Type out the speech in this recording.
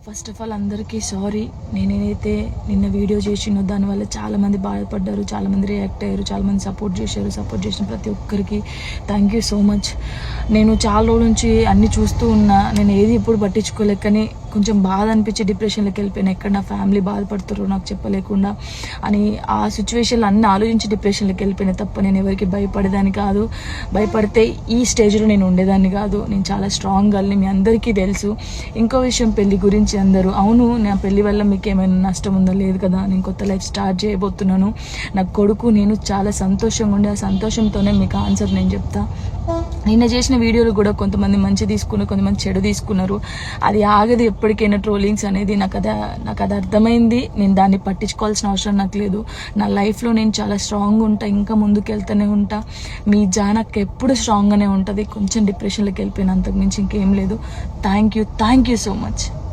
First of all అందరికీ sorry. నేనైతే నిన్న వీడియో చేసినో దానివల్ల చాలామంది బాధపడ్డారు, చాలామంది రియాక్ట్ అయ్యారు, చాలామంది సపోర్ట్ చేసిన ప్రతి ఒక్కరికి థ్యాంక్ యూ సో మచ్. నేను చాలా రోజుల నుంచి అన్నీ చూస్తూ ఉన్నా, నేను ఏది ఎప్పుడు పట్టించుకోలేక, కానీ కొంచెం బాధ అనిపించి డిప్రెషన్లోకి వెళ్ళిపోయినా. ఎక్కడ నా ఫ్యామిలీ బాధపడుతారో నాకు చెప్పలేకుండా అని ఆ సిచ్యువేషన్లో అన్నీ ఆలోచించి డిప్రెషన్లోకి వెళ్ళిపోయినా తప్ప నేను ఎవరికి భయపడేదాన్ని కాదు. భయపడితే ఈ స్టేజ్లో నేను ఉండేదాన్ని కాదు. నేను చాలా స్ట్రాంగ్ గర్ల్ని, మీ అందరికీ తెలుసు. ఇంకో విషయం, పెళ్లి గురించి అందరూ అవును నా పెళ్లి వల్ల మీకు ఏమైనా నష్టం ఉందా? లేదు కదా. నేను కొత్త లైఫ్ స్టార్ట్ చేయబోతున్నాను. నా కొడుకు నేను చాలా సంతోషంగా ఉండే, ఆ సంతోషంతోనే మీకు ఆన్సర్ నేను చెప్తా. నిన్న చేసిన వీడియోలు కూడా కొంతమంది మంచి తీసుకున్నారు, కొంతమంది చెడు తీసుకున్నారు. అది ఆగదు ఎప్పటికైనా ట్రోలింగ్స్ అనేది. నాకు అది అర్థమైంది. నేను దాన్ని పట్టించుకోవాల్సిన అవసరం నాకు లేదు. నా లైఫ్లో నేను చాలా స్ట్రాంగ్ ఉంటా, ఇంకా ముందుకు వెళ్తూనే ఉంటా. మీ జానక్ ఎప్పుడు స్ట్రాంగ్గానే ఉంటుంది. కొంచెం డిప్రెషన్లోకి వెళ్ళిపోయిన, అంతకుమించి ఇంకేం లేదు. Thank you so much.